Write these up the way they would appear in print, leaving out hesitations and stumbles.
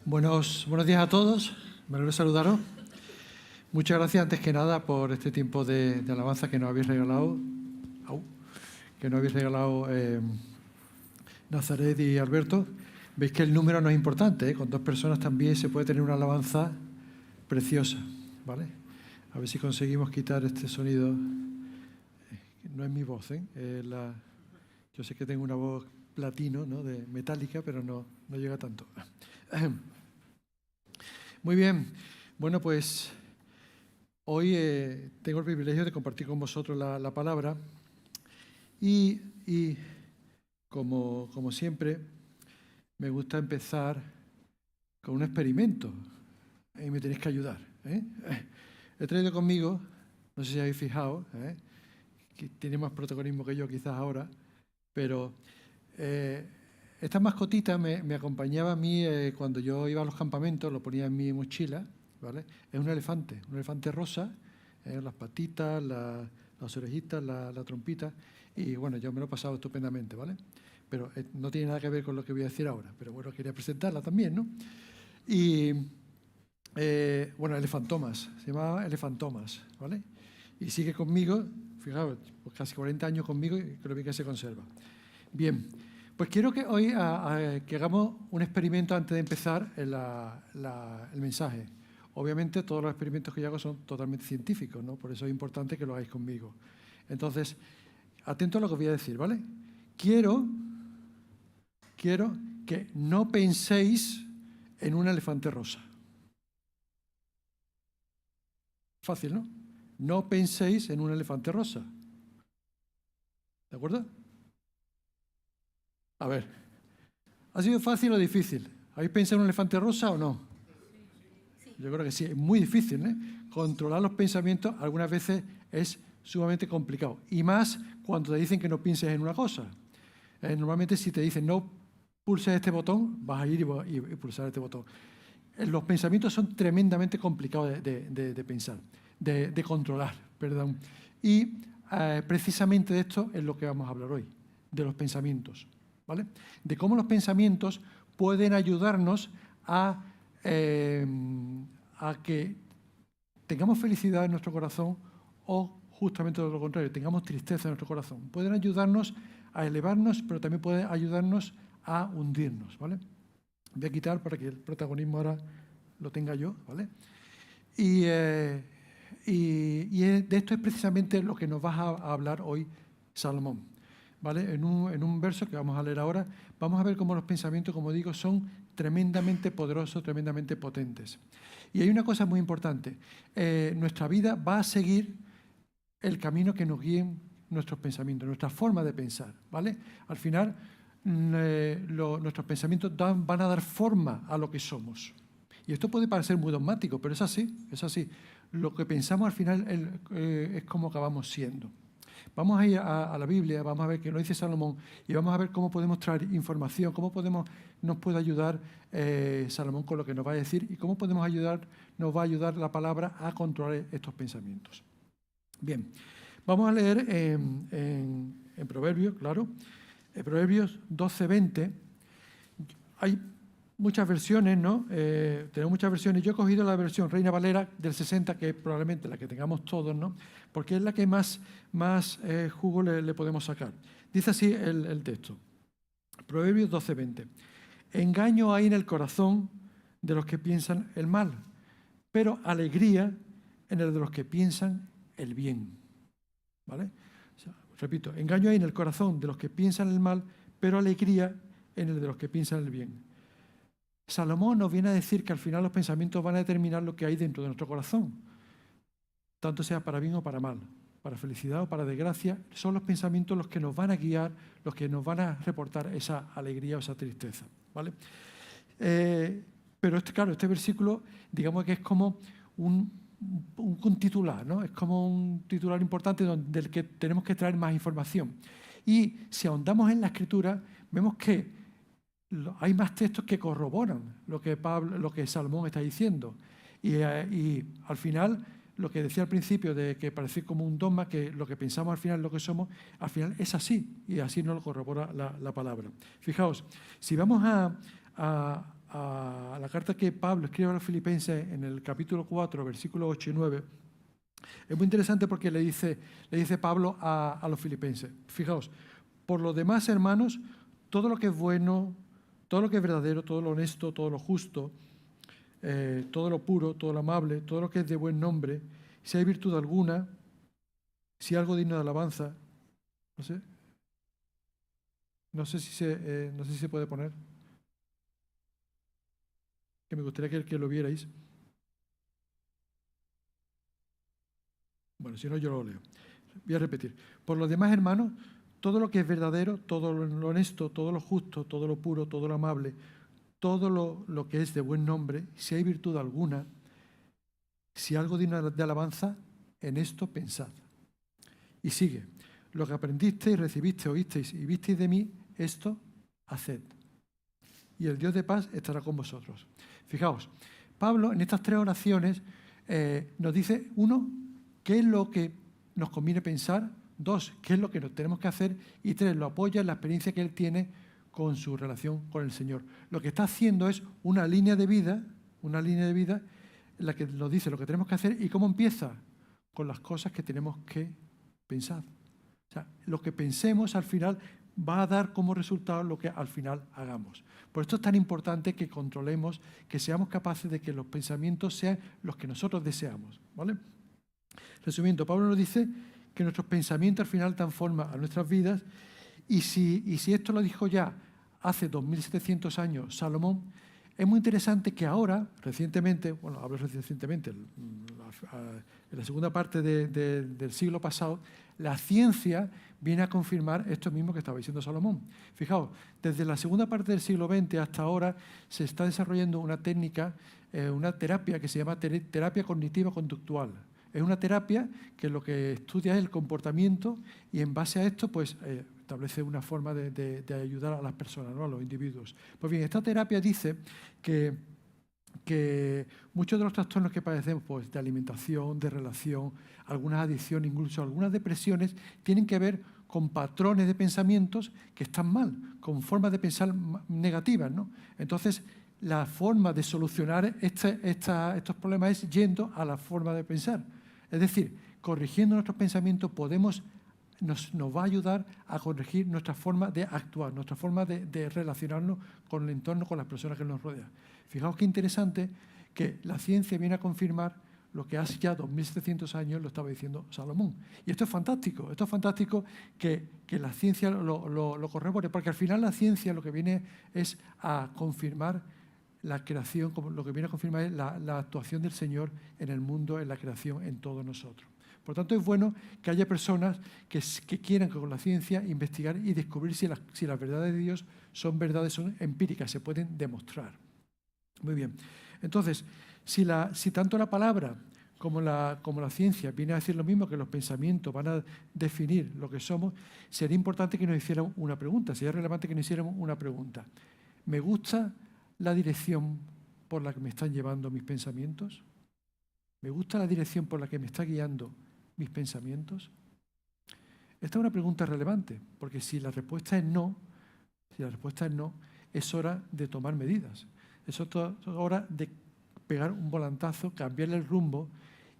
Buenos días a todos, me alegro de saludaros. Muchas gracias antes que nada por este tiempo de alabanza que nos habéis regalado, Nazaret y Alberto. Veis que el número no es importante, ¿eh? Con 2 personas también se puede tener una alabanza preciosa, ¿vale? A ver si conseguimos quitar este sonido. No es mi voz, ¿eh? Yo sé que tengo una voz platino, ¿no? De metálica, pero no llega tanto. Muy bien. Bueno, pues hoy tengo el privilegio de compartir con vosotros la palabra y como siempre, me gusta empezar con un experimento y me tenéis que ayudar, ¿eh? He traído conmigo, no sé si habéis fijado, que tiene más protagonismo que yo quizás ahora, pero esta mascotita me acompañaba a mí cuando yo iba a los campamentos, lo ponía en mi mochila, ¿vale? Es un elefante rosa, las patitas, las orejitas, la trompita, y bueno, yo me lo he pasado estupendamente, ¿vale? Pero no tiene nada que ver con lo que voy a decir ahora, pero bueno, quería presentarla también, ¿no? Y bueno, Elefantomas, se llamaba Elefantomas, ¿vale? Y sigue conmigo, fijaos, pues casi 40 años conmigo y creo que se conserva. Bien, pues quiero que hoy que hagamos un experimento antes de empezar el mensaje. Obviamente todos los experimentos que yo hago son totalmente científicos, ¿no? Por eso es importante que lo hagáis conmigo. Entonces, atento a lo que os voy a decir, ¿vale? Quiero que no penséis en un elefante rosa. Fácil, ¿no? No penséis en un elefante rosa. ¿De acuerdo? A ver, ¿ha sido fácil o difícil? ¿Habéis pensado en un elefante rosa o no? Sí. Yo creo que sí, es muy difícil, ¿eh? Controlar los pensamientos algunas veces es sumamente complicado. Y más cuando te dicen que no pienses en una cosa. Normalmente si te dicen no pulses este botón, vas a ir y pulsar este botón. Los pensamientos son tremendamente complicados de pensar, de controlar, perdón. Y precisamente de esto es lo que vamos a hablar hoy, de los pensamientos, ¿vale? De cómo los pensamientos pueden ayudarnos a que tengamos felicidad en nuestro corazón o justamente lo contrario, tengamos tristeza en nuestro corazón. Pueden ayudarnos a elevarnos, pero también pueden ayudarnos a hundirnos, ¿vale? Voy a quitar para que el protagonismo ahora lo tenga yo, ¿vale? Y de esto es precisamente lo que nos va a hablar hoy Salomón, ¿vale? En un verso que vamos a leer ahora, vamos a ver cómo los pensamientos, como digo, son tremendamente poderosos, tremendamente potentes. Y hay una cosa muy importante, nuestra vida va a seguir el camino que nos guíen nuestros pensamientos, nuestra forma de pensar, ¿vale? Al final, nuestros pensamientos van a dar forma a lo que somos. Y esto puede parecer muy dogmático, pero es así, es así. Lo que pensamos al final es como acabamos siendo. Vamos a ir a la Biblia, vamos a ver qué nos dice Salomón y vamos a ver cómo podemos traer información, cómo nos puede ayudar Salomón con lo que nos va a decir y cómo nos va a ayudar la palabra a controlar estos pensamientos. Bien, vamos a leer en Proverbios, claro, en Proverbios 12:20. Hay muchas versiones, ¿no? Tenemos muchas versiones. Yo he cogido la versión Reina Valera del 60, que es probablemente la que tengamos todos, ¿no? Porque es la que más jugo le podemos sacar. Dice así el texto. Proverbios 12:20. Engaño hay en el corazón de los que piensan el mal, pero alegría en el de los que piensan el bien. ¿Vale? O sea, repito, engaño hay en el corazón de los que piensan el mal, pero alegría en el de los que piensan el bien. Salomón nos viene a decir que al final los pensamientos van a determinar lo que hay dentro de nuestro corazón, tanto sea para bien o para mal, para felicidad o para desgracia. Son los pensamientos los que nos van a guiar, los que nos van a reportar esa alegría o esa tristeza, ¿vale? Pero claro, este versículo, digamos que es como un titular, ¿no? Es como un titular importante del que tenemos que traer más información. Y si ahondamos en la Escritura, vemos que hay más textos que corroboran lo que Salomón está diciendo. Y al final, lo que decía al principio de que parece como un dogma, que lo que pensamos al final, lo que somos, al final es así. Y así nos lo corrobora la palabra. Fijaos, si vamos a a la carta que Pablo escribe a los filipenses en el capítulo 4, versículos 8 y 9, es muy interesante porque le dice Pablo a los filipenses, fijaos, por lo demás, hermanos, todo lo que es bueno, todo lo que es verdadero, todo lo honesto, todo lo justo, todo lo puro, todo lo amable, todo lo que es de buen nombre, si hay virtud alguna, si hay algo digno de alabanza, no sé si se puede poner, que me gustaría que lo vierais. Bueno, si no yo lo leo. Voy a repetir. Por los demás, hermanos, todo lo que es verdadero, todo lo honesto, todo lo justo, todo lo puro, todo lo amable, todo lo que es de buen nombre, si hay virtud alguna, si algo digno de alabanza, en esto pensad. Y sigue. Lo que aprendisteis, recibisteis, oísteis y visteis de mí, esto haced. Y el Dios de paz estará con vosotros. Fijaos, Pablo en estas 3 oraciones nos dice, 1, qué es lo que nos conviene pensar, 2, qué es lo que nos tenemos que hacer, y 3, lo apoya en la experiencia que él tiene con su relación con el Señor. Lo que está haciendo es una línea de vida en la que nos dice lo que tenemos que hacer y cómo empieza, con las cosas que tenemos que pensar. O sea, lo que pensemos al final va a dar como resultado lo que al final hagamos. Por esto es tan importante que controlemos, que seamos capaces de que los pensamientos sean los que nosotros deseamos, ¿vale? Resumiendo, Pablo nos dice que nuestros pensamientos al final dan forma a nuestras vidas y si esto lo dijo ya hace 2700 años Salomón, es muy interesante que ahora, recientemente, bueno, hablo recientemente, en la segunda parte del siglo pasado, la ciencia viene a confirmar esto mismo que estaba diciendo Salomón. Fijaos, desde la segunda parte del siglo XX hasta ahora se está desarrollando una técnica, una terapia que se llama terapia cognitiva conductual. Es una terapia que lo que estudia es el comportamiento y en base a esto pues establece una forma de ayudar a las personas, ¿no? A los individuos. Pues bien, esta terapia dice que muchos de los trastornos que padecemos, pues, de alimentación, de relación, algunas adicciones, incluso algunas depresiones, tienen que ver con patrones de pensamientos que están mal, con formas de pensar negativas, ¿no? Entonces, la forma de solucionar estos problemas es yendo a la forma de pensar. Es decir, corrigiendo nuestros pensamientos nos va a ayudar a corregir nuestra forma de actuar, nuestra forma de relacionarnos con el entorno, con las personas que nos rodean. Fijaos qué interesante que la ciencia viene a confirmar lo que hace ya 2700 años lo estaba diciendo Salomón. Y esto es fantástico que la ciencia lo corrobore, porque al final la ciencia lo que viene es a confirmar la creación, lo que viene a confirmar es la actuación del Señor en el mundo, en la creación, en todos nosotros. Por tanto, es bueno que haya personas que quieran con la ciencia investigar y descubrir si las verdades de Dios son verdades, son empíricas, se pueden demostrar. Muy bien. Entonces, si tanto la palabra como la ciencia viene a decir lo mismo, que los pensamientos van a definir lo que somos, sería importante que nos hiciéramos una pregunta, sería relevante que nos hiciéramos una pregunta. ¿Me gusta la dirección por la que me están llevando mis pensamientos? ¿Me gusta la dirección por la que me está guiando mis pensamientos? Esta es una pregunta relevante, porque si la respuesta es no, es hora de tomar medidas. Es hora de pegar un volantazo, cambiarle el rumbo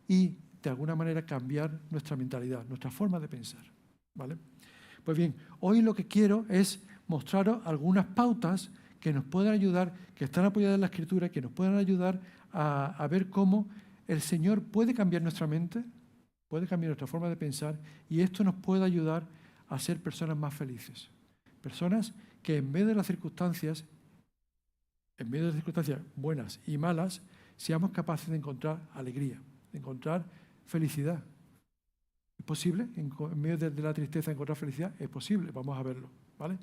y, de alguna manera, cambiar nuestra mentalidad, nuestra forma de pensar, ¿vale? Pues bien, hoy lo que quiero es mostraros algunas pautas que nos puedan ayudar, que están apoyadas en la Escritura, que nos puedan ayudar a ver cómo el Señor puede cambiar nuestra mente, puede cambiar nuestra forma de pensar y esto nos puede ayudar a ser personas más felices. Personas que en medio de las circunstancias buenas y malas, seamos capaces de encontrar alegría, de encontrar felicidad. ¿Es posible? En medio de la tristeza encontrar felicidad, es posible, vamos a verlo, ¿vale?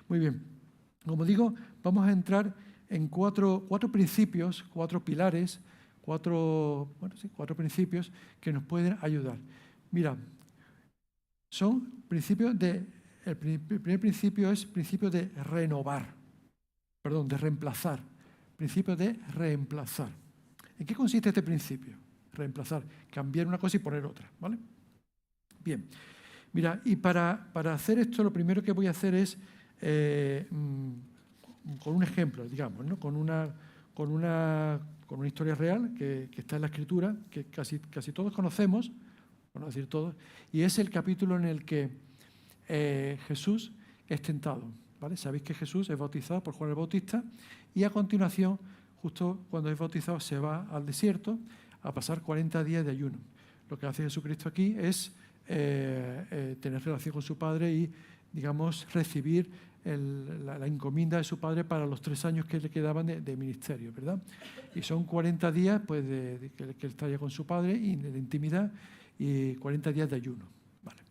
Muy bien. Como digo, vamos a entrar en cuatro principios, 4 pilares, cuatro principios que nos pueden ayudar. Mira, son principios el primer principio es principio de reemplazar. Principio de reemplazar. ¿En qué consiste este principio? Reemplazar, cambiar una cosa y poner otra, ¿vale? Bien, mira, y para hacer esto lo primero que voy a hacer es con un ejemplo, digamos, ¿no? con una historia real que está en la Escritura, que casi todos conocemos, por no decir todos, y es el capítulo en el que Jesús es tentado. ¿Vale? Sabéis que Jesús es bautizado por Juan el Bautista y a continuación, justo cuando es bautizado, se va al desierto a pasar 40 días de ayuno. Lo que hace Jesucristo aquí es tener relación con su Padre y, digamos, recibir la encomienda de su Padre para los 3 años que le quedaban de ministerio, ¿verdad? Y son 40 días pues, que él está ya con su Padre y de intimidad y 40 días de ayuno. Vale.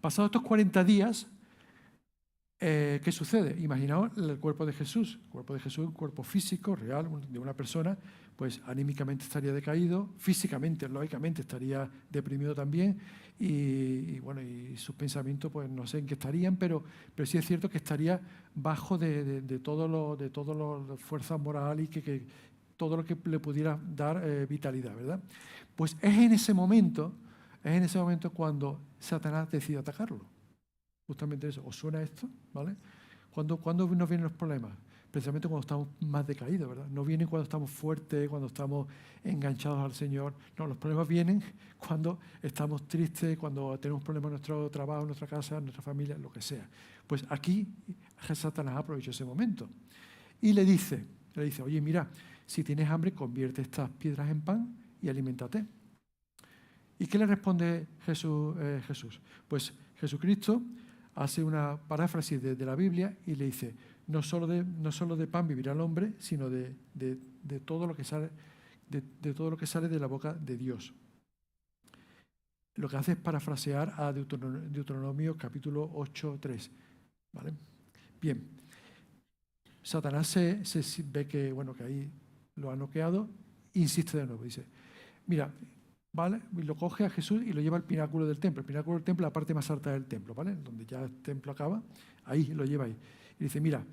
Pasados estos 40 días, ¿qué sucede? Imaginaos el cuerpo de Jesús. El cuerpo de Jesús es un cuerpo físico, real, de una persona, pues anímicamente estaría decaído, físicamente, lógicamente, estaría deprimido también y sus pensamientos, pues no sé en qué estarían, pero sí es cierto que estaría bajo de todo la fuerza moral y que todo lo que le pudiera dar vitalidad, ¿verdad? Pues es en ese momento cuando Satanás decide atacarlo. Justamente eso. ¿Os suena esto? ¿Vale? ¿Cuándo nos vienen los problemas? Precisamente cuando estamos más decaídos, ¿verdad? No vienen cuando estamos fuertes, cuando estamos enganchados al Señor. No, los problemas vienen cuando estamos tristes, cuando tenemos problemas en nuestro trabajo, en nuestra casa, en nuestra familia, lo que sea. Pues aquí Satanás aprovechó ese momento. Y le dice, oye, mira, si tienes hambre, convierte estas piedras en pan y aliméntate. ¿Y qué le responde Jesús? Pues Jesucristo hace una paráfrasis de la Biblia y le dice, no solo de pan vivirá el hombre, sino de todo lo que sale de la boca de Dios. Lo que hace es parafrasear a Deuteronomio capítulo 8:3. ¿Vale? Bien. Satanás se ve que ahí lo ha noqueado, insiste de nuevo, dice, mira, ¿vale? Y lo coge a Jesús y lo lleva al pináculo del templo. El pináculo del templo es la parte más alta del templo, ¿vale? Donde ya el templo acaba, ahí lo lleva ahí. Y dice, mira,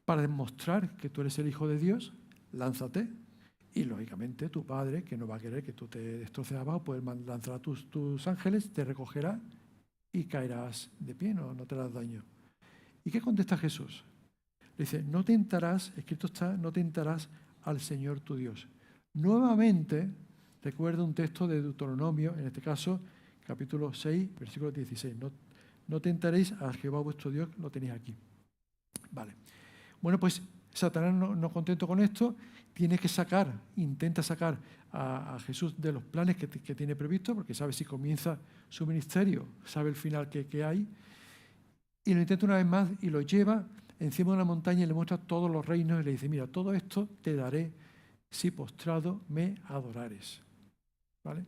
para demostrar que tú eres el Hijo de Dios, lánzate. Y lógicamente tu Padre, que no va a querer que tú te destroces abajo, pues lanzar a tus ángeles, te recogerá y caerás de pie, no te harás daño. ¿Y qué contesta Jesús? Le dice, no tentarás, escrito está, no tentarás al Señor tu Dios. Nuevamente, recuerda un texto de Deuteronomio, en este caso, capítulo 6, versículo 16. No tentaréis a Jehová vuestro Dios, lo tenéis aquí. Vale. Bueno, pues Satanás, no contento con esto, intenta sacar a Jesús de los planes que tiene previsto, porque sabe si comienza su ministerio, sabe el final que hay, y lo intenta una vez más y lo lleva encima de una montaña y le muestra todos los reinos y le dice, mira, todo esto te daré si postrado me adorares. ¿Vale?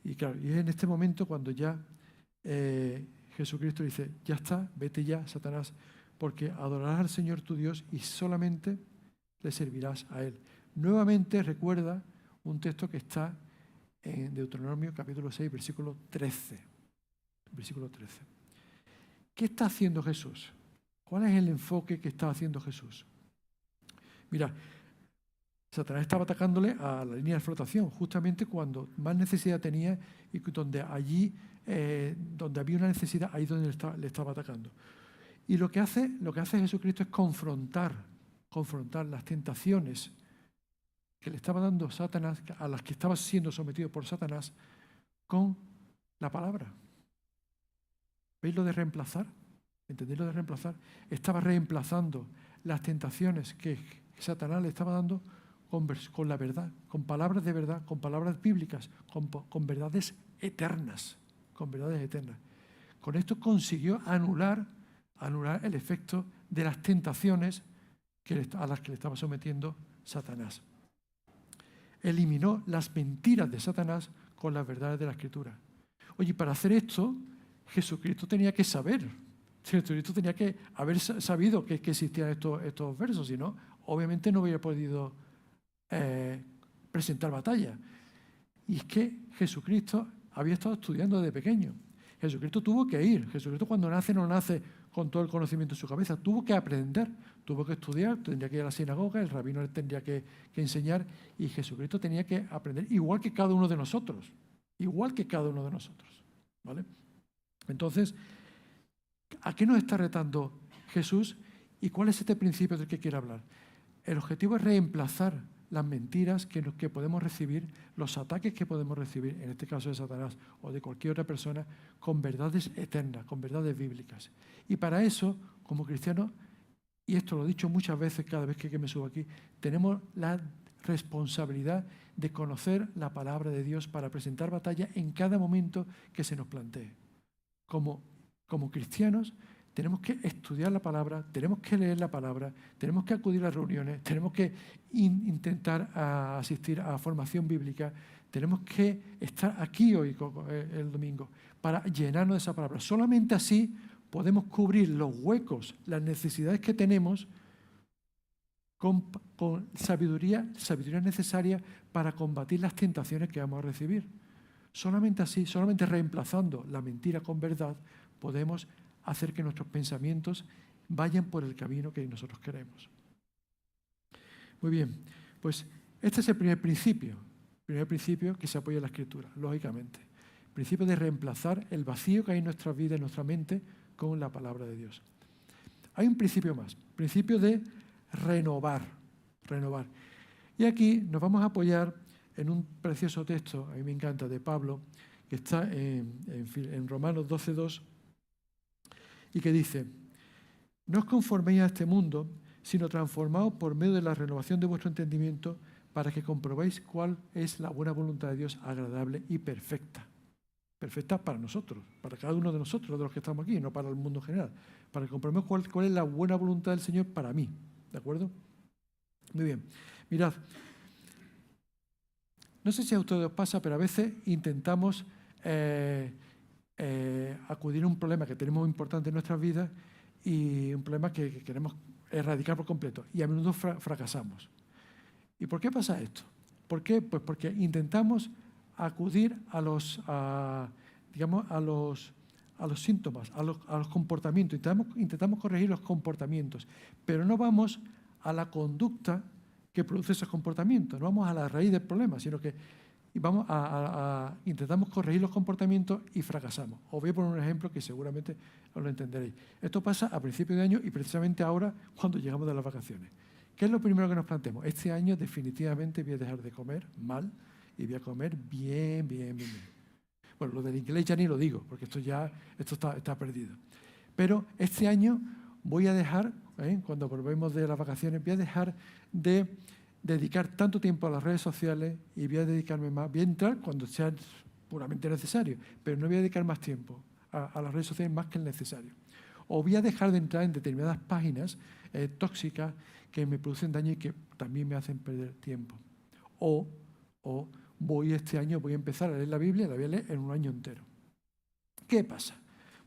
Y claro, y es en este momento cuando ya Jesucristo dice, ya está, vete ya, Satanás, porque adorarás al Señor tu Dios y solamente le servirás a Él. Nuevamente recuerda un texto que está en Deuteronomio capítulo 6, versículo 13. Versículo 13. ¿Qué está haciendo Jesús? ¿Cuál es el enfoque que está haciendo Jesús? Mira, Satanás estaba atacándole a la línea de flotación, justamente cuando más necesidad tenía y donde donde había una necesidad, ahí donde le estaba atacando. Y lo que hace Jesucristo es confrontar las tentaciones que le estaba dando Satanás, a las que estaba siendo sometido por Satanás, con la palabra. ¿Veis lo de reemplazar? ¿Entendéis lo de reemplazar? Estaba reemplazando las tentaciones que Satanás le estaba dando con la verdad, con palabras de verdad, con palabras bíblicas, con verdades eternas, Con esto consiguió anular el efecto de las tentaciones a las que le estaba sometiendo Satanás. Eliminó las mentiras de Satanás con las verdades de la Escritura. Oye, para hacer esto, Jesucristo tenía que saber. Jesucristo tenía que haber sabido que existían estos versos, si no, obviamente no hubiera podido presentar batalla. Y es que Jesucristo había estado estudiando desde pequeño. Jesucristo tuvo que ir. Jesucristo cuando nace no nace con todo el conocimiento en su cabeza. Tuvo que aprender, tuvo que estudiar, tendría que ir a la sinagoga, el rabino le tendría que enseñar y Jesucristo tenía que aprender igual que cada uno de nosotros. ¿Vale? Entonces, ¿a qué nos está retando Jesús ¿Y cuál es este principio del que quiero hablar? El objetivo es reemplazar las mentiras que podemos recibir, los ataques que podemos recibir, en este caso de Satanás o de cualquier otra persona, con verdades eternas, con verdades bíblicas. Y para eso, como cristianos, y esto lo he dicho muchas veces cada vez que me subo aquí, tenemos la responsabilidad de conocer la palabra de Dios para presentar batalla en cada momento que se nos plantee. Como cristianos, tenemos que estudiar la palabra, tenemos que leer la palabra, tenemos que acudir a reuniones, tenemos que intentar asistir a formación bíblica, tenemos que estar aquí hoy, el domingo, para llenarnos de esa palabra. Solamente así podemos cubrir los huecos, las necesidades que tenemos con sabiduría necesaria para combatir las tentaciones que vamos a recibir. Solamente así, solamente reemplazando la mentira con verdad, podemos hacer que nuestros pensamientos vayan por el camino que nosotros queremos. Muy bien, pues este es el primer principio que se apoya en la Escritura, lógicamente. El principio de reemplazar el vacío que hay en nuestra vida, en nuestra mente, con la palabra de Dios. Hay un principio más, principio de renovar. Y aquí nos vamos a apoyar en un precioso texto, a mí me encanta, de Pablo, que está en Romanos 12:2, y que dice: no os conforméis a este mundo, sino transformaos por medio de la renovación de vuestro entendimiento, para que comprobéis cuál es la buena voluntad de Dios, agradable y perfecta. Perfecta para nosotros, para cada uno de nosotros, de los que estamos aquí, no para el mundo en general. Para que comprobemos cuál es la buena voluntad del Señor para mí. ¿De acuerdo? Muy bien. Mirad, no sé si a ustedes os pasa, pero a veces intentamos acudir a un problema que tenemos importante en nuestras vidas y un problema que queremos erradicar por completo. Y a menudo fracasamos. ¿Y por qué pasa esto? ¿Por qué? Pues porque intentamos acudir a los síntomas, a los comportamientos. Intentamos corregir los comportamientos, pero no vamos a la conducta que produce esos comportamientos, no vamos a la raíz del problema, sino que intentamos corregir los comportamientos y fracasamos. Os voy a poner un ejemplo que seguramente os lo entenderéis. Esto pasa a principios de año y precisamente ahora cuando llegamos de las vacaciones. ¿Qué es lo primero que nos planteamos? Este año definitivamente voy a dejar de comer mal y voy a comer bien. Bueno, lo del inglés ya ni lo digo, porque esto está perdido. Pero este año voy a dejar, cuando volvemos de las vacaciones, voy a dejar de dedicar tanto tiempo a las redes sociales y voy a dedicarme más, voy a entrar cuando sea puramente necesario, pero no voy a dedicar más tiempo a las redes sociales más que el necesario. O voy a dejar de entrar en determinadas páginas tóxicas que me producen daño y que también me hacen perder tiempo. O este año voy a empezar a leer la Biblia, la voy a leer en un año entero. ¿Qué pasa?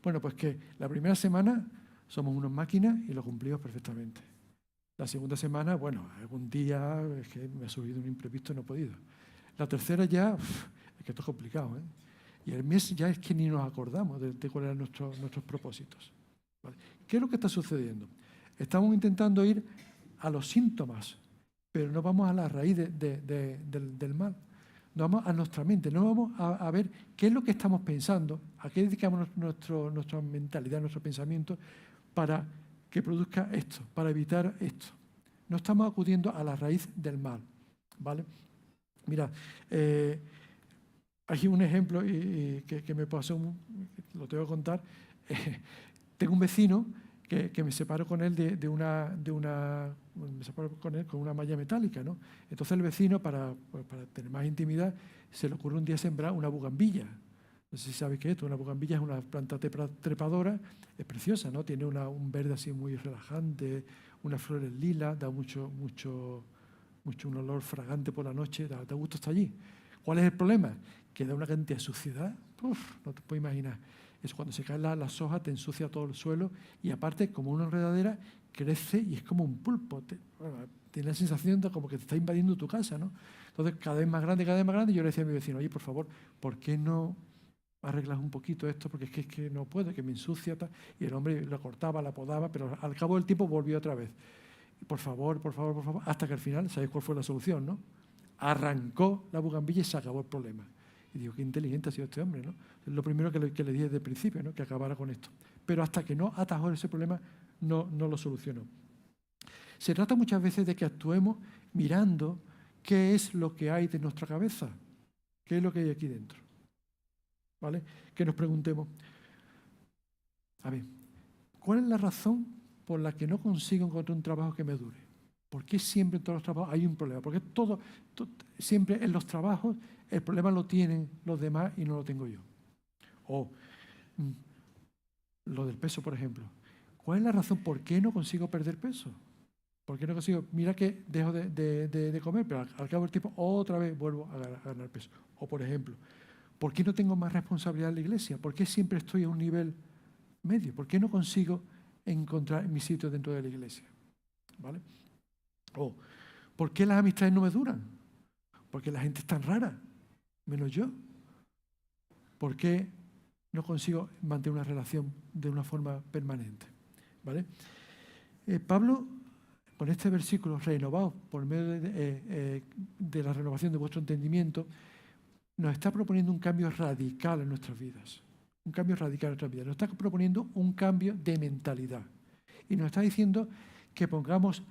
Bueno, pues que la primera semana somos unas máquinas y lo cumplimos perfectamente. La segunda semana, bueno, algún día es que me ha subido un imprevisto y no he podido. La tercera ya, es que esto es complicado, ¿eh? Y el mes ya es que ni nos acordamos de cuáles eran nuestros propósitos. ¿Vale? ¿Qué es lo que está sucediendo? Estamos intentando ir a los síntomas, pero no vamos a la raíz del mal. No vamos a nuestra mente, no vamos a ver qué es lo que estamos pensando, a qué dedicamos nuestra mentalidad, nuestro pensamiento, para que produzca esto, para evitar esto. No estamos acudiendo a la raíz del mal, ¿vale? Mira, hay un ejemplo que me pasó, lo tengo que contar. Tengo un vecino que me separo con él me separo con él con una malla metálica, ¿no? Entonces el vecino, para tener más intimidad, se le ocurre un día sembrar una bugambilla. No sé si sabéis qué es esto. Una bugambilla es una planta trepadora, es preciosa, ¿no? Tiene un verde así muy relajante, unas flores lilas, da mucho un olor fragante por la noche, da gusto estar allí. ¿Cuál es el problema? Que da una cantidad de suciedad, no te puedes imaginar. Es cuando se caen las hojas, te ensucia todo el suelo y aparte, como una enredadera, crece y es como un pulpo. Tiene la sensación de como que te está invadiendo tu casa, ¿no? Entonces, cada vez más grande, yo le decía a mi vecino: oye, por favor, ¿por qué no arreglas un poquito esto? Porque es que no puedo, que me ensucia. Y el hombre la cortaba, la podaba, pero al cabo del tiempo volvió otra vez. Y por favor, hasta que al final, ¿sabéis cuál fue la solución, no? Arrancó la bugambilla y se acabó el problema. Y digo, qué inteligente ha sido este hombre, ¿no? Es lo primero que le dije desde el principio, ¿no? Que acabara con esto. Pero hasta que no atajó ese problema, no lo solucionó. Se trata muchas veces de que actuemos mirando qué es lo que hay de nuestra cabeza, qué es lo que hay aquí dentro. ¿Vale? Que nos preguntemos, a ver, ¿cuál es la razón por la que no consigo encontrar un trabajo que me dure? ¿Por qué siempre en todos los trabajos hay un problema? Porque siempre en los trabajos el problema lo tienen los demás y no lo tengo yo. O lo del peso, por ejemplo. ¿Cuál es la razón por qué no consigo perder peso? ¿Por qué no consigo? Mira que dejo de comer, pero al cabo del tiempo otra vez vuelvo a ganar peso. O, por ejemplo, ¿por qué no tengo más responsabilidad en la iglesia? ¿Por qué siempre estoy a un nivel medio? ¿Por qué no consigo encontrar mi sitio dentro de la iglesia? ¿Vale? O, ¿por qué las amistades no me duran? Porque la gente es tan rara, menos yo. ¿Por qué no consigo mantener una relación de una forma permanente? ¿Vale? Pablo, con este versículo, renovado por medio de la renovación de vuestro entendimiento, nos está proponiendo un cambio radical en nuestras vidas. Un cambio radical en nuestras vidas. Nos está proponiendo un cambio de mentalidad. Y nos está diciendo que pongamos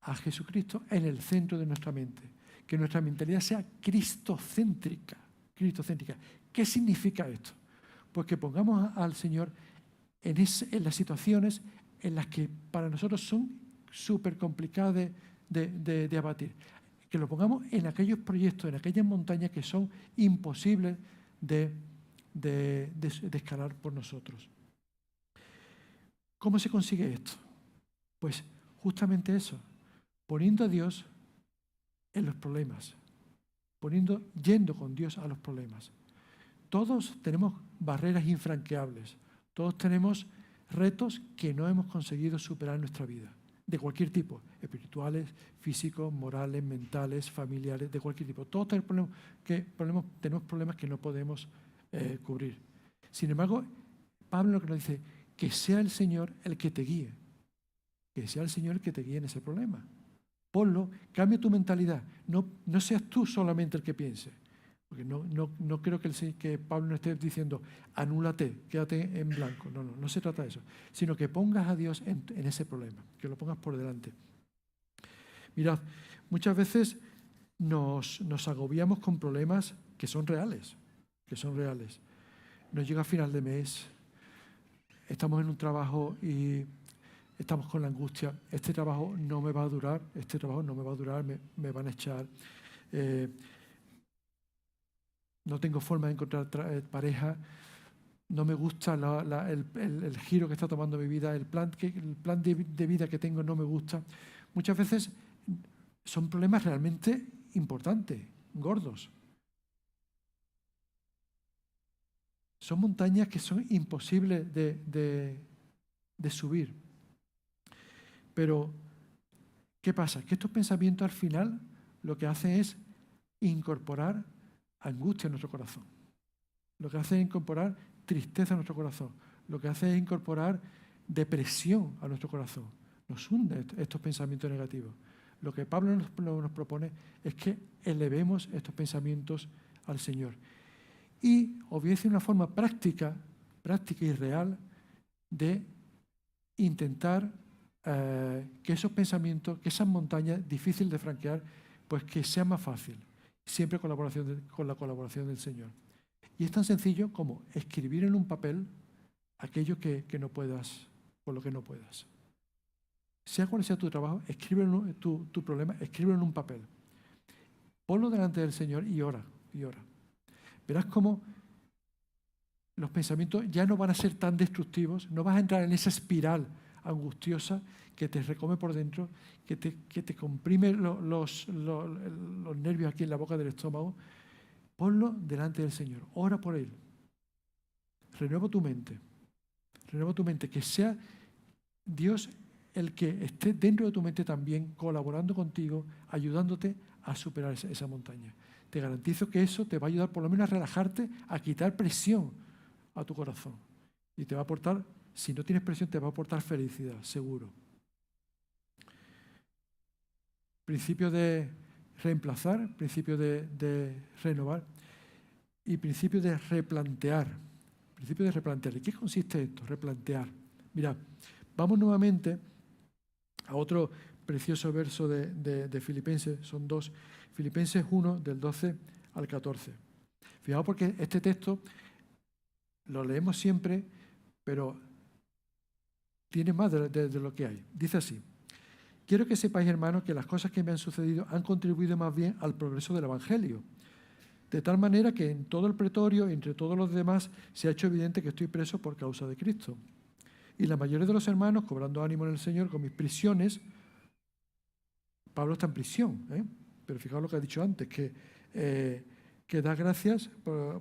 a Jesucristo en el centro de nuestra mente. Que nuestra mentalidad sea cristocéntrica. Cristocéntrica. ¿Qué significa esto? Pues que pongamos al Señor en las situaciones en las que para nosotros son súper complicadas de abatir. Que lo pongamos en aquellos proyectos, en aquellas montañas que son imposibles de escalar por nosotros. ¿Cómo se consigue esto? Pues justamente eso, poniendo a Dios en los problemas, yendo con Dios a los problemas. Todos tenemos barreras infranqueables, todos tenemos retos que no hemos conseguido superar en nuestra vida, de cualquier tipo, espirituales, físicos, morales, mentales, familiares, de cualquier tipo. Todos tenemos problemas que no podemos cubrir. Sin embargo, Pablo lo que nos dice, que sea el Señor el que te guíe, que sea el Señor el que te guíe en ese problema. Ponlo, cambia tu mentalidad, no seas tú solamente el que piense. Porque no creo que Pablo no esté diciendo, anúlate, quédate en blanco. No se trata de eso. Sino que pongas a Dios en ese problema, que lo pongas por delante. Mirad, muchas veces nos agobiamos con problemas que son reales. Nos llega a final de mes, estamos en un trabajo y estamos con la angustia, este trabajo no me va a durar, me van a echar. No tengo forma de encontrar pareja, no me gusta el giro que está tomando mi vida, el plan de vida que tengo no me gusta. Muchas veces son problemas realmente importantes, gordos. Son montañas que son imposibles de subir. Pero, ¿qué pasa? Que estos pensamientos al final lo que hacen es incorporar angustia en nuestro corazón. Lo que hace es incorporar tristeza en nuestro corazón. Lo que hace es incorporar depresión a nuestro corazón. Nos hunde estos pensamientos negativos. Lo que Pablo nos propone es que elevemos estos pensamientos al Señor. Y obedece una forma práctica y real de intentar que esos pensamientos, que esas montañas difíciles de franquear, pues que sea más fácil. Siempre con la colaboración del Señor. Y es tan sencillo como escribir en un papel aquello que no puedas, por lo que no puedas. Sea cual sea tu trabajo, escríbelo, tu problema, escríbelo en un papel. Ponlo delante del Señor y ora. Verás cómo los pensamientos ya no van a ser tan destructivos, no vas a entrar en esa espiral angustiosa que te recome por dentro, que te comprime los nervios aquí en la boca del estómago. Ponlo delante del Señor, ora por Él. Renueva tu mente, que sea Dios el que esté dentro de tu mente también, colaborando contigo, ayudándote a superar esa montaña. Te garantizo que eso te va a ayudar por lo menos a relajarte, a quitar presión a tu corazón. Y te va a aportar, si no tienes presión, te va a aportar felicidad, seguro. Principio de reemplazar, principio de renovar y principio de replantear. ¿En qué consiste esto? Replantear. Mirad, vamos nuevamente a otro precioso verso de Filipenses, son dos, Filipenses 1, del 12 al 14. Fijaos porque este texto lo leemos siempre, pero tiene más de lo que hay. Dice así: quiero que sepáis, hermanos, que las cosas que me han sucedido han contribuido más bien al progreso del Evangelio, de tal manera que en todo el pretorio, entre todos los demás, se ha hecho evidente que estoy preso por causa de Cristo. Y la mayoría de los hermanos, cobrando ánimo en el Señor con mis prisiones. Pablo está en prisión, pero fijaos lo que ha dicho antes, que da gracias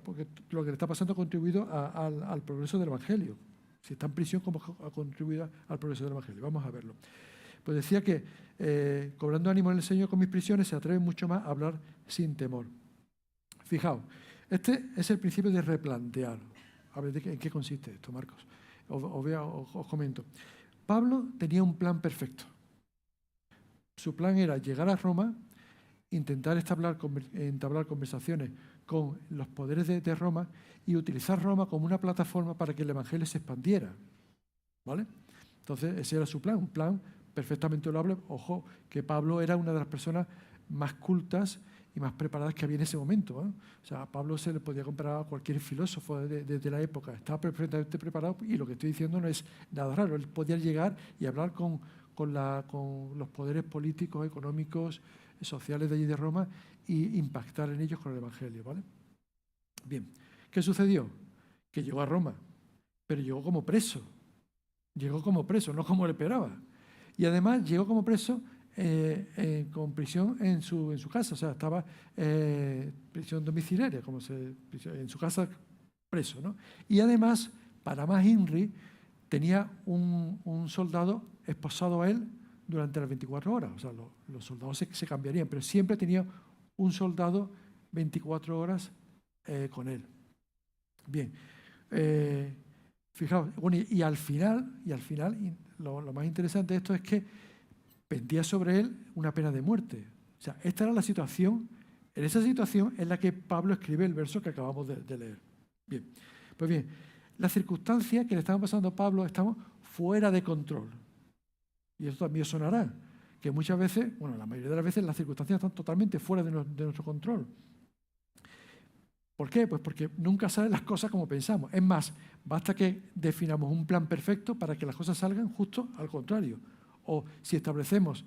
porque lo que le está pasando ha contribuido al progreso del Evangelio. Si está en prisión, ¿cómo ha contribuido al progreso del Evangelio? Vamos a verlo. Pues decía que, cobrando ánimo en el Señor con mis prisiones, se atreve mucho más a hablar sin temor. Fijaos, este es el principio de replantear. A ver, ¿en qué consiste esto, Marcos? Os comento. Pablo tenía un plan perfecto. Su plan era llegar a Roma, intentar entablar conversaciones con los poderes de Roma y utilizar Roma como una plataforma para que el Evangelio se expandiera. ¿Vale? Entonces, ese era su plan, un plan perfectamente loable. Ojo, que Pablo era una de las personas más cultas y más preparadas que había en ese momento. O sea, a Pablo se le podía comparar a cualquier filósofo de la época. Estaba perfectamente preparado y lo que estoy diciendo no es nada raro. Él podía llegar y hablar con los poderes políticos, económicos, sociales de allí de Roma e impactar en ellos con el Evangelio. ¿Vale? Bien, ¿qué sucedió? Que llegó a Roma, pero llegó como preso. Llegó como preso, no como él esperaba. Y además llegó como preso con prisión en su casa, o sea, estaba prisión domiciliaria, en su casa preso, ¿no? Y además, para más INRI, tenía un soldado esposado a él durante las 24 horas, o sea, los soldados se cambiarían, pero siempre tenía un soldado 24 horas con él. Bien, fijaos, bueno, y al final, lo más interesante de esto es que pendía sobre él una pena de muerte. O sea, esta era la situación, en esa situación en la que Pablo escribe el verso que acabamos de leer. Bien, pues bien, las circunstancias que le estaban pasando a Pablo estaban fuera de control. Y esto también sonará, que muchas veces, bueno, la mayoría de las veces las circunstancias están totalmente fuera de nuestro control. ¿Por qué? Pues porque nunca salen las cosas como pensamos. Es más, basta que definamos un plan perfecto para que las cosas salgan justo al contrario. O si establecemos,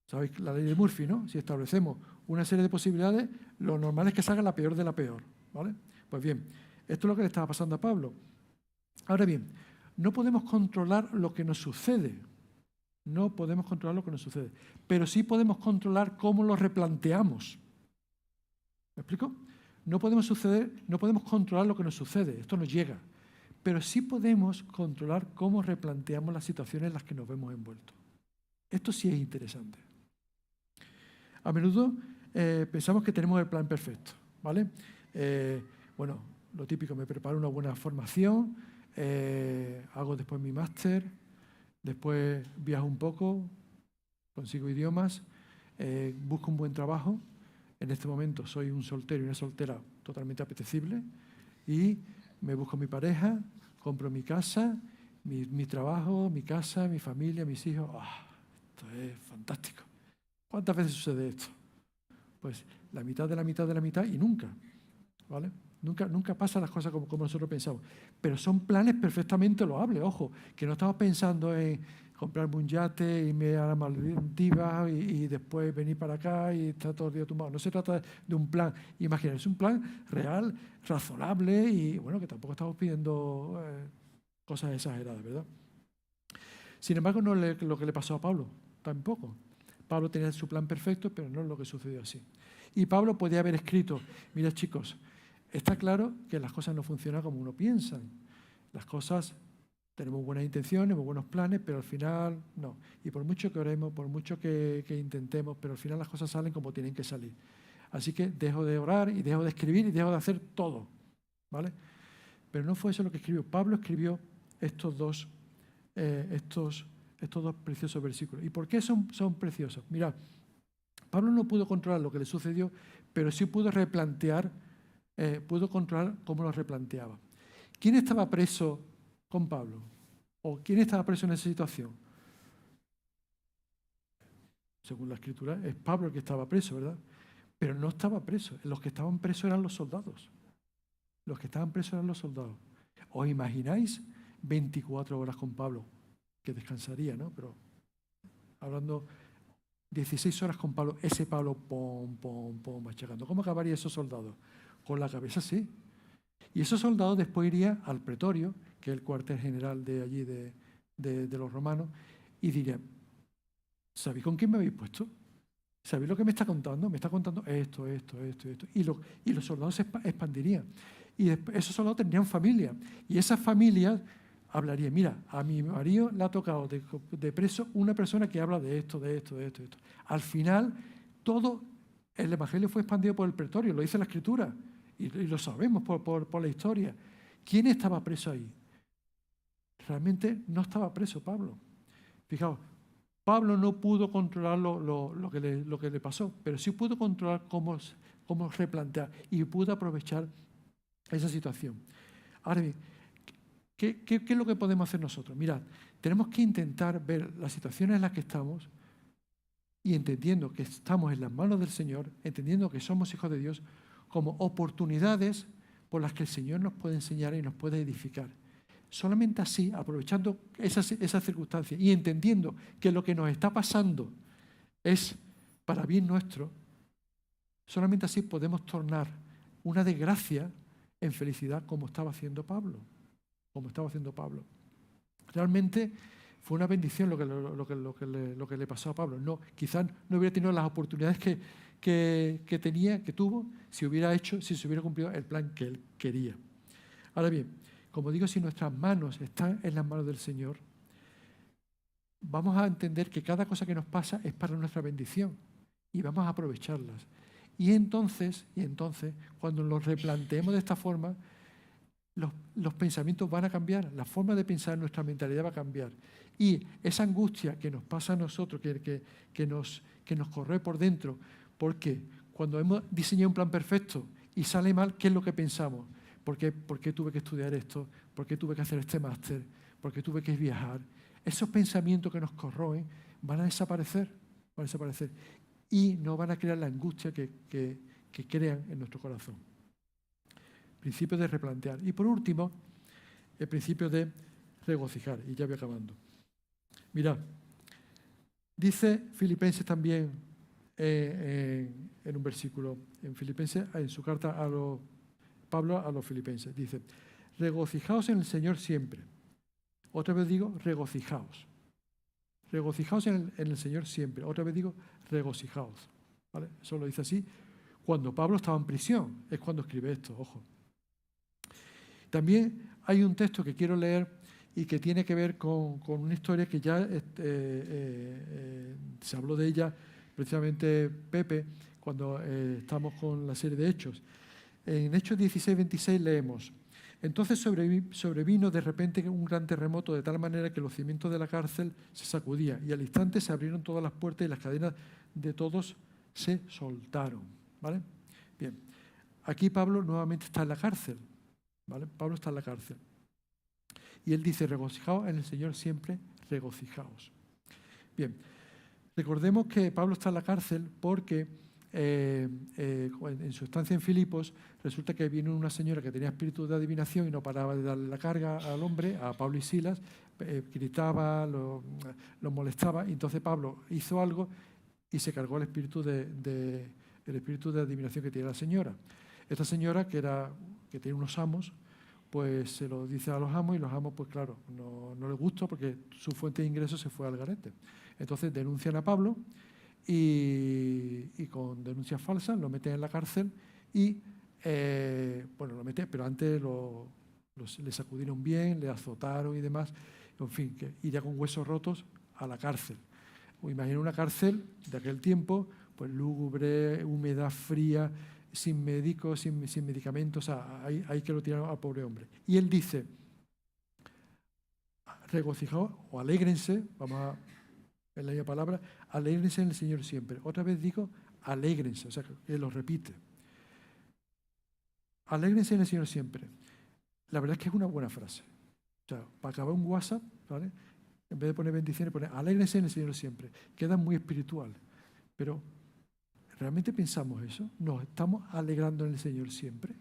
¿sabéis la ley de Murphy, no? Si establecemos una serie de posibilidades, lo normal es que salga la peor de la peor, ¿vale? Pues bien, esto es lo que le estaba pasando a Pablo. Ahora bien, no podemos controlar lo que nos sucede. No podemos controlar lo que nos sucede. Pero sí podemos controlar cómo lo replanteamos. ¿Me explico? No podemos controlar lo que nos sucede. Esto nos llega. Pero sí podemos controlar cómo replanteamos las situaciones en las que nos vemos envueltos. Esto sí es interesante. A menudo pensamos que tenemos el plan perfecto, ¿vale? Bueno, lo típico, me preparo una buena formación, hago después mi máster, después viajo un poco, consigo idiomas, busco un buen trabajo. En este momento soy un soltero y una soltera totalmente apetecible y me busco mi pareja, compro mi casa, mi trabajo, mi casa, mi familia, mis hijos. Esto es fantástico. ¿Cuántas veces sucede esto? Pues la mitad de la mitad de la mitad y nunca, ¿vale? Nunca pasan las cosas como nosotros pensamos. Pero son planes perfectamente loables, ojo, que no estamos pensando en comprarme un yate, irme a las Maldivas y después venir para acá y estar todo el día tumbado. No se trata de un plan imaginario, es un plan real, razonable y, bueno, que tampoco estamos pidiendo cosas exageradas, ¿verdad? Sin embargo, no es lo que le pasó a Pablo, tampoco. Pablo tenía su plan perfecto, pero no es lo que sucedió así. Y Pablo podía haber escrito, mira chicos, está claro que las cosas no funcionan como uno piensa. Las cosas, tenemos buenas intenciones, muy buenos planes, pero al final no. Y por mucho que oremos, por mucho que intentemos, pero al final las cosas salen como tienen que salir. Así que dejo de orar y dejo de escribir y dejo de hacer todo, ¿vale? Pero no fue eso lo que escribió. Pablo escribió estos dos preciosos versículos. ¿Y por qué son preciosos? Mirad, Pablo no pudo controlar lo que le sucedió, pero sí pudo controlar cómo lo replanteaba. ¿Quién estaba preso con Pablo? ¿O quién estaba preso en esa situación? según la Escritura, es Pablo el que estaba preso, ¿verdad? Pero no estaba preso. Los que estaban presos eran los soldados. Los que estaban presos eran los soldados. ¿Os imagináis 24 horas con Pablo? Que descansaría, ¿no? Pero hablando 16 horas con Pablo, ese Pablo, pom, pom, pom, machacando. ¿Cómo acabaría esos soldados? Con la cabeza así. Y esos soldados después irían al pretorio, que es el cuartel general de allí de los romanos, y dirían, ¿sabéis con quién me habéis puesto? ¿Sabéis lo que me está contando? Me está contando esto. Y los soldados se expandirían. Y después, esos soldados tendrían familia. Y esas familias hablarían, mira, a mi marido le ha tocado de preso una persona que habla de esto. Al final, todo el evangelio fue expandido por el pretorio, lo dice la Escritura. Y lo sabemos por la historia. ¿Quién estaba preso ahí? Realmente no estaba preso Pablo. Fijaos, Pablo no pudo controlar lo que le pasó, pero sí pudo controlar cómo replantear y pudo aprovechar esa situación. Ahora bien, ¿qué es lo que podemos hacer nosotros? Mirad, tenemos que intentar ver las situaciones en las que estamos y entendiendo que estamos en las manos del Señor, entendiendo que somos hijos de Dios, como oportunidades por las que el Señor nos puede enseñar y nos puede edificar. Solamente así, aprovechando esas circunstancias y entendiendo que lo que nos está pasando es para bien nuestro, solamente así podemos tornar una desgracia en felicidad como estaba haciendo Pablo. Realmente fue una bendición lo que le pasó a Pablo. No, quizás no hubiera tenido las oportunidades que tuvo si se hubiera cumplido el plan que él quería. Ahora bien, como digo, si nuestras manos están en las manos del Señor, vamos a entender que cada cosa que nos pasa es para nuestra bendición y vamos a aprovecharlas. Y entonces, cuando nos replanteemos de esta forma, los pensamientos van a cambiar, la forma de pensar, nuestra mentalidad va a cambiar. Y esa angustia que nos pasa a nosotros, que nos corre por dentro, porque cuando hemos diseñado un plan perfecto y sale mal, ¿qué es lo que pensamos? ¿Por qué tuve que estudiar esto? ¿Por qué tuve que hacer este máster? ¿Por qué tuve que viajar? Esos pensamientos que nos corroen van a desaparecer. Y no van a crear la angustia que crean en nuestro corazón. Principio de replantear. Y por último, el principio de regocijar. Y ya voy acabando. Mirad, dice Filipenses también en un versículo, en Filipenses, en su carta Pablo a los filipenses, dice, regocijaos en el Señor siempre. Otra vez digo, regocijaos. Regocijaos en el Señor siempre. Otra vez digo, regocijaos. ¿Vale? Eso lo dice así. Cuando Pablo estaba en prisión, es cuando escribe esto, ojo. También hay un texto que quiero leer y que tiene que ver con una historia que ya se habló de ella precisamente Pepe cuando estamos con la serie de Hechos. En Hechos 16-26 leemos, entonces sobrevino de repente un gran terremoto de tal manera que los cimientos de la cárcel se sacudían y al instante se abrieron todas las puertas y las cadenas de todos se soltaron. ¿Vale? Bien, aquí Pablo nuevamente está en la cárcel. ¿Vale? Pablo está en la cárcel. Y él dice, regocijaos en el Señor siempre, regocijaos. Bien, recordemos que Pablo está en la cárcel porque en su estancia en Filipos resulta que viene una señora que tenía espíritu de adivinación y no paraba de darle la carga al hombre, a Pablo y Silas, gritaba, lo molestaba, y entonces Pablo hizo algo y se cargó el espíritu de adivinación que tiene la señora. Esta señora, que tiene unos amos, pues se lo dice a los amos y los amos, pues claro, no les gusta porque su fuente de ingresos se fue al garete. Entonces denuncian a Pablo y con denuncias falsas lo meten en la cárcel y, lo meten, pero antes le sacudieron bien, le azotaron y demás, en fin, que iría con huesos rotos a la cárcel. Imagina una cárcel de aquel tiempo, pues lúgubre, húmeda, fría, sin médicos, sin medicamentos, hay que lo tiraron al pobre hombre. Y él dice, regocijaos o alégrense, vamos a ver la misma palabra, alégrense en el Señor siempre. Otra vez digo, alégrense, o sea, que lo repite. Alégrense en el Señor siempre. La verdad es que es una buena frase. O sea, para acabar un WhatsApp, ¿vale? En vez de poner bendiciones, poner alégrense en el Señor siempre. Queda muy espiritual. Pero, ¿realmente pensamos eso? ¿Nos estamos alegrando en el Señor siempre?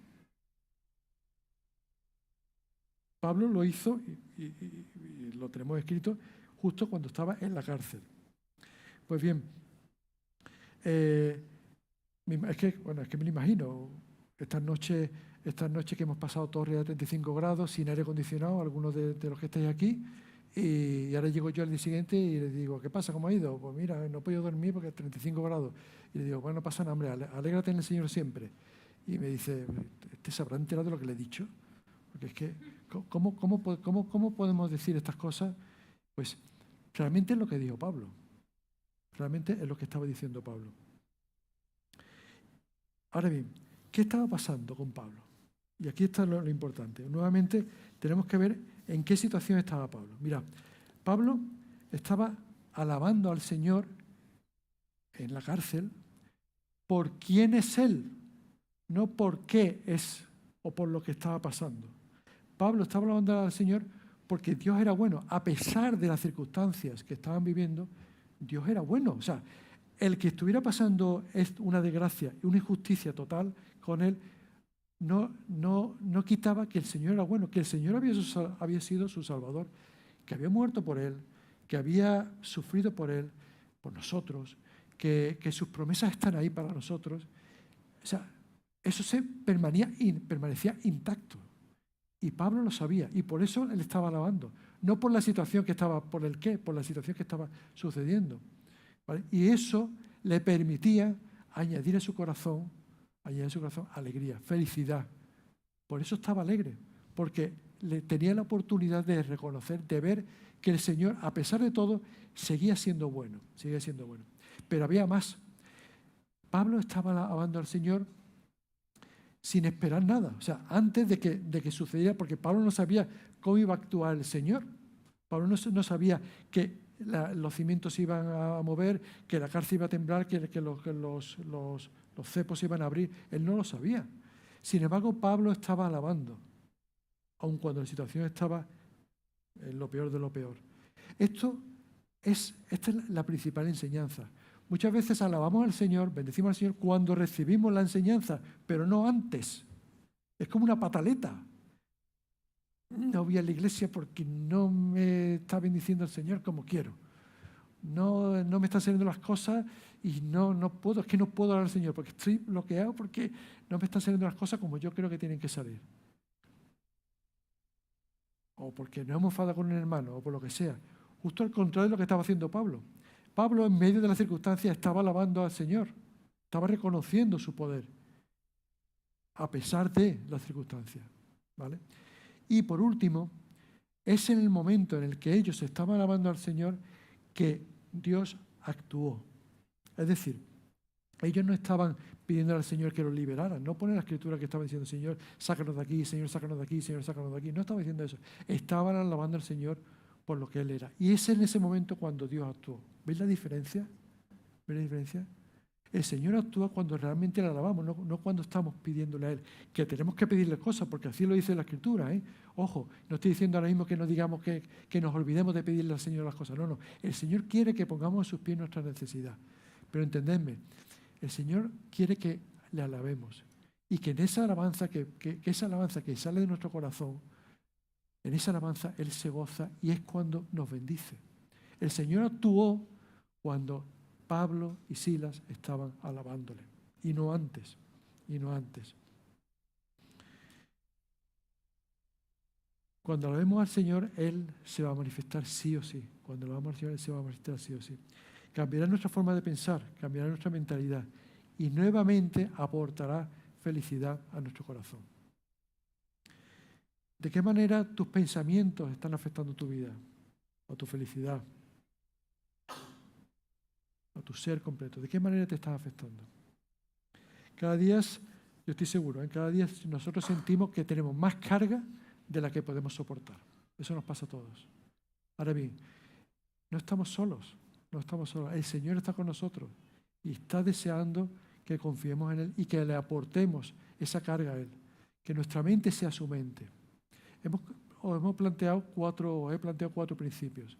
Pablo lo hizo, y lo tenemos escrito, justo cuando estaba en la cárcel. Pues bien, es que me lo imagino, estas noches que hemos pasado torres a 35 grados, sin aire acondicionado, algunos de los que estáis aquí, y ahora llego yo al día siguiente y les digo, ¿qué pasa? ¿Cómo ha ido? Pues mira, no he podido dormir porque 35 grados. Y le digo, bueno, no pasa nada, hombre, alégrate en el Señor siempre. Y me dice, ¿este se habrá enterado de lo que le he dicho? Porque es que, ¿cómo podemos decir estas cosas? Pues realmente es lo que dijo Pablo. Realmente es lo que estaba diciendo Pablo. Ahora bien, ¿qué estaba pasando con Pablo? Y aquí está lo importante. Nuevamente tenemos que ver en qué situación estaba Pablo. Mira, Pablo estaba alabando al Señor en la cárcel por quién es Él, no por qué es o por lo que estaba pasando. Pablo estaba alabando al Señor porque Dios era bueno. A pesar de las circunstancias que estaban viviendo, Dios era bueno. O sea, el que estuviera pasando una desgracia y una injusticia total con él, no quitaba que el Señor era bueno, que el Señor había sido su Salvador, que había muerto por él, que había sufrido por él, por nosotros, que sus promesas están ahí para nosotros. O sea, eso permanecía intacto. Y Pablo lo sabía, y por eso él estaba alabando. No por la situación que estaba, por el qué, por la situación que estaba sucediendo. ¿Vale? Y eso le permitía añadir a su corazón alegría, felicidad. Por eso estaba alegre, porque tenía la oportunidad de reconocer, de ver que el Señor, a pesar de todo, seguía siendo bueno. Pero había más. Pablo estaba alabando al Señor sin esperar nada. O sea, antes de que sucediera, porque Pablo no sabía cómo iba a actuar el Señor. Pablo no sabía que los cimientos se iban a mover, que la cárcel iba a temblar, que los cepos se iban a abrir. Él no lo sabía. Sin embargo, Pablo estaba alabando, aun cuando la situación estaba en lo peor de lo peor. Esta es la principal enseñanza. Muchas veces alabamos al Señor, bendecimos al Señor cuando recibimos la enseñanza, pero no antes. Es como una pataleta. No voy a la iglesia porque no me está bendiciendo el Señor como quiero. No me están saliendo las cosas y no puedo orar al Señor porque estoy bloqueado porque no me están saliendo las cosas como yo creo que tienen que salir. O porque no hemos enfadado con un hermano o por lo que sea. Justo al contrario de lo que estaba haciendo Pablo. Pablo, en medio de las circunstancias, estaba alabando al Señor. Estaba reconociendo su poder. A pesar de las circunstancias. ¿Vale? Y por último, es en el momento en el que ellos estaban alabando al Señor que Dios actuó. Es decir, ellos no estaban pidiendo al Señor que los liberara. No pone la escritura que estaba diciendo, Señor, sácanos de aquí, Señor, sácanos de aquí, Señor, sácanos de aquí. No estaba diciendo eso. Estaban alabando al Señor por lo que Él era. Y es en ese momento cuando Dios actuó. ¿Veis la diferencia? ¿Veis la diferencia? El Señor actúa cuando realmente le alabamos, no cuando estamos pidiéndole a Él. Que tenemos que pedirle cosas, porque así lo dice la Escritura. Ojo, no estoy diciendo ahora mismo que no digamos que nos olvidemos de pedirle al Señor las cosas. No. El Señor quiere que pongamos a sus pies nuestra necesidad. Pero entendedme, el Señor quiere que le alabemos. Y que en esa alabanza, que esa alabanza que sale de nuestro corazón, en esa alabanza Él se goza y es cuando nos bendice. El Señor actuó cuando Pablo y Silas estaban alabándole, y no antes. Cuando alabemos al Señor, Él se va a manifestar sí o sí. Cuando alabamos al Señor, Él se va a manifestar sí o sí. Cambiará nuestra forma de pensar, cambiará nuestra mentalidad y nuevamente aportará felicidad a nuestro corazón. ¿De qué manera tus pensamientos están afectando tu vida, a tu felicidad, a tu ser completo? ¿De qué manera te están afectando? Cada día, yo estoy seguro, cada día nosotros sentimos que tenemos más carga de la que podemos soportar. Eso nos pasa a todos. Ahora bien, no estamos solos. El Señor está con nosotros y está deseando que confiemos en Él y que le aportemos esa carga a Él. Que nuestra mente sea su mente. He planteado cuatro principios.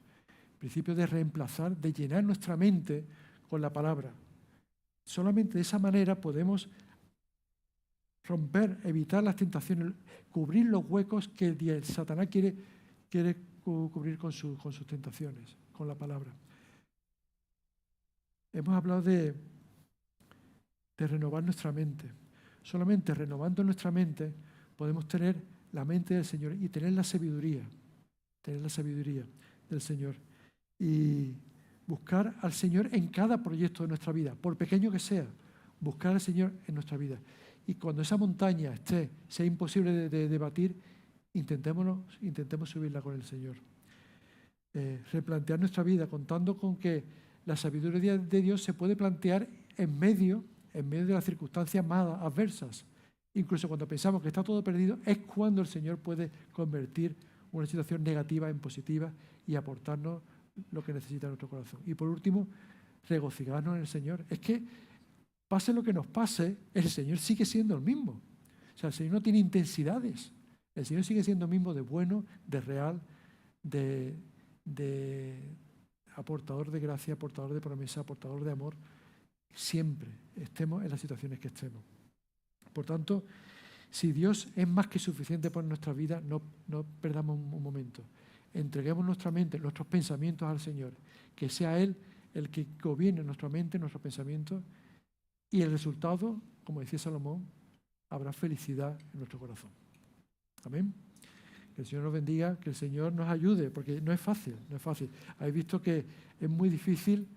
Principio de reemplazar, de llenar nuestra mente con la palabra. Solamente de esa manera podemos romper, evitar las tentaciones, cubrir los huecos que el Satanás quiere cubrir con sus tentaciones, con la palabra. Hemos hablado de renovar nuestra mente. Solamente renovando nuestra mente podemos tener la mente del Señor y tener la sabiduría del Señor. Y buscar al Señor en cada proyecto de nuestra vida, por pequeño que sea, buscar al Señor en nuestra vida. Y cuando esa montaña sea imposible de batir, intentemos subirla con el Señor. Replantear nuestra vida contando con que la sabiduría de Dios se puede plantear en medio de las circunstancias más adversas. Incluso cuando pensamos que está todo perdido, es cuando el Señor puede convertir una situación negativa en positiva y aportarnos lo que necesita nuestro corazón. Y por último, regocijarnos en el Señor. Es que pase lo que nos pase, el Señor sigue siendo el mismo. O sea, el Señor no tiene intensidades. El Señor sigue siendo el mismo de bueno, de real, de aportador de gracia, aportador de promesa, aportador de amor, siempre estemos en las situaciones que estemos. Por tanto, si Dios es más que suficiente por nuestra vida, no perdamos un momento. Entreguemos nuestra mente, nuestros pensamientos al Señor, que sea Él el que gobierne nuestra mente, nuestros pensamientos, y el resultado, como decía Salomón, habrá felicidad en nuestro corazón. Amén. Que el Señor nos bendiga, que el Señor nos ayude, porque no es fácil. Habéis visto que es muy difícil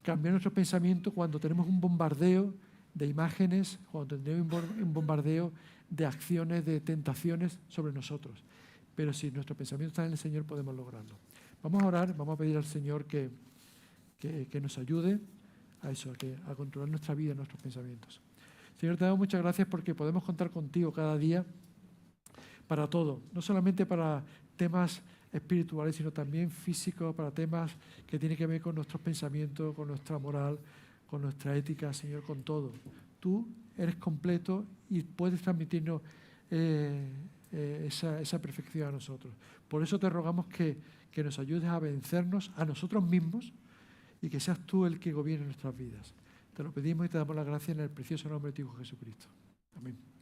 cambiar nuestro pensamiento cuando tenemos un bombardeo de imágenes, cuando tenemos un bombardeo de acciones, de tentaciones sobre nosotros. Pero si nuestro pensamiento está en el Señor, podemos lograrlo. Vamos a orar, vamos a pedir al Señor que nos ayude a eso, a controlar nuestra vida, nuestros pensamientos. Señor, te damos muchas gracias porque podemos contar contigo cada día para todo, no solamente para temas espirituales, sino también físicos, para temas que tienen que ver con nuestros pensamientos, con nuestra moral, con nuestra ética, Señor, con todo. Tú eres completo y puedes transmitirnos esa perfección a nosotros. Por eso te rogamos que nos ayudes a vencernos a nosotros mismos y que seas tú el que gobierne nuestras vidas. Te lo pedimos y te damos la gracia en el precioso nombre de tu Hijo Jesucristo. Amén.